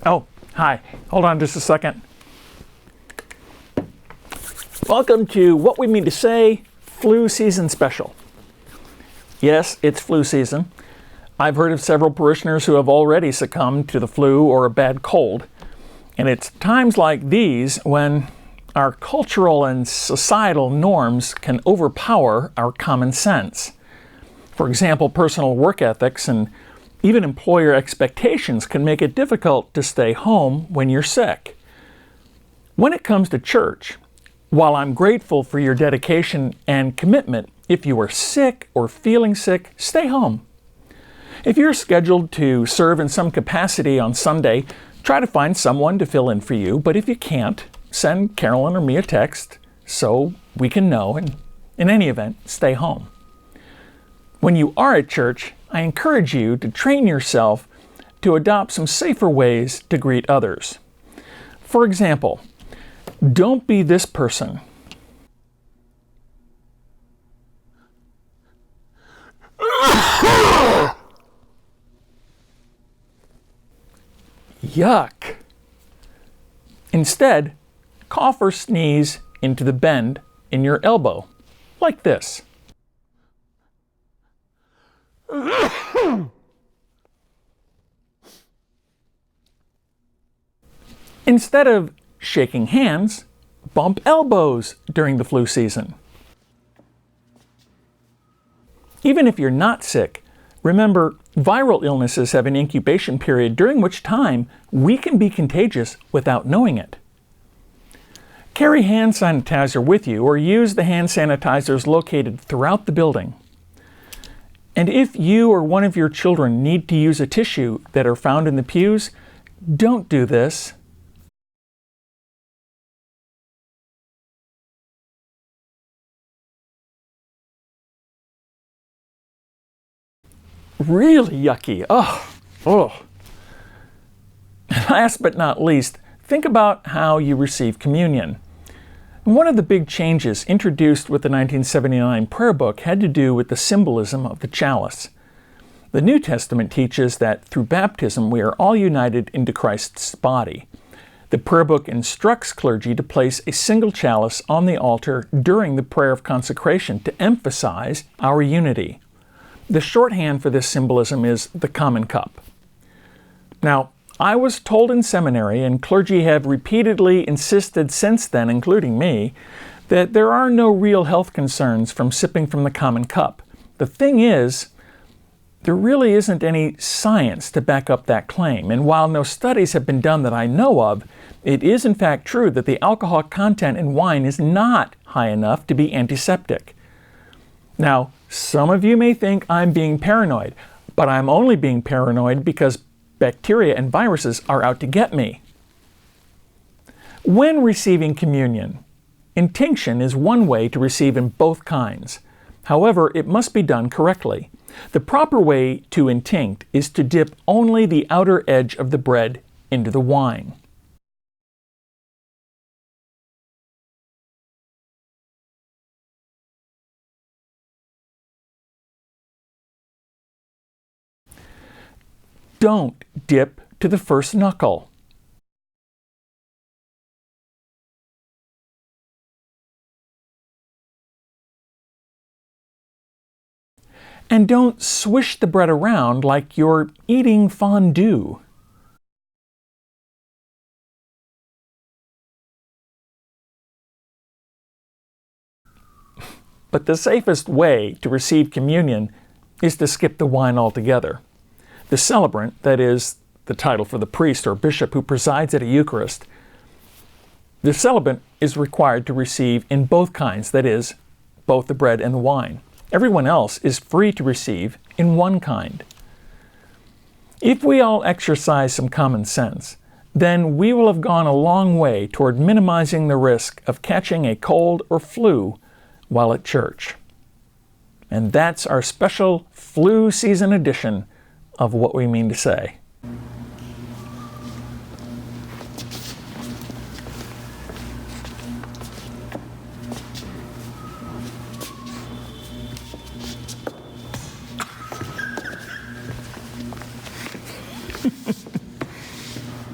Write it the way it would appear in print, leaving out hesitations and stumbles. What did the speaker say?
Oh, hi. Hold on just a second. Welcome to What We Mean to Say Flu Season Special. Yes, it's flu season. I've heard of several parishioners who have already succumbed to the flu or a bad cold. And it's times like these when our cultural and societal norms can overpower our common sense. For example, personal work ethics and even employer expectations can make it difficult to stay home when you're sick. When it comes to church, while I'm grateful for your dedication and commitment, if you are sick or feeling sick, stay home. If you're scheduled to serve in some capacity on Sunday, try to find someone to fill in for you, but if you can't, send Carolyn or me a text so we can know, and in any event, stay home. When you are at church, I encourage you to train yourself to adopt some safer ways to greet others. For example, don't be this person. Yuck. Instead, cough or sneeze into the bend in your elbow, like this. Instead of shaking hands, bump elbows during the flu season. Even if you're not sick, remember, viral illnesses have an incubation period during which time we can be contagious without knowing it. Carry hand sanitizer with you or use the hand sanitizers located throughout the building. And if you or one of your children need to use a tissue that are found in the pews, don't do this. Really yucky. Oh. Last but not least, think about how you receive communion. One of the big changes introduced with the 1979 prayer book had to do with the symbolism of the chalice. The New Testament teaches that through baptism we are all united into Christ's body. The prayer book instructs clergy to place a single chalice on the altar during the prayer of consecration to emphasize our unity. The shorthand for this symbolism is the common cup. Now, I was told in seminary, and clergy have repeatedly insisted since then, including me, that there are no real health concerns from sipping from the common cup. The thing is, there really isn't any science to back up that claim, and while no studies have been done that I know of, it is in fact true that the alcohol content in wine is not high enough to be antiseptic. Now, some of you may think I'm being paranoid, but I'm only being paranoid because bacteria and viruses are out to get me. When receiving communion, intinction is one way to receive in both kinds. However, it must be done correctly. The proper way to intinct is to dip only the outer edge of the bread into the wine. Don't dip to the first knuckle. And don't swish the bread around like you're eating fondue. But the safest way to receive communion is to skip the wine altogether. The celebrant, that is, the title for the priest or bishop who presides at a Eucharist, the celebrant is required to receive in both kinds, that is, both the bread and the wine. Everyone else is free to receive in one kind. If we all exercise some common sense, then we will have gone a long way toward minimizing the risk of catching a cold or flu while at church. And that's our special flu season edition of What We Mean to Say.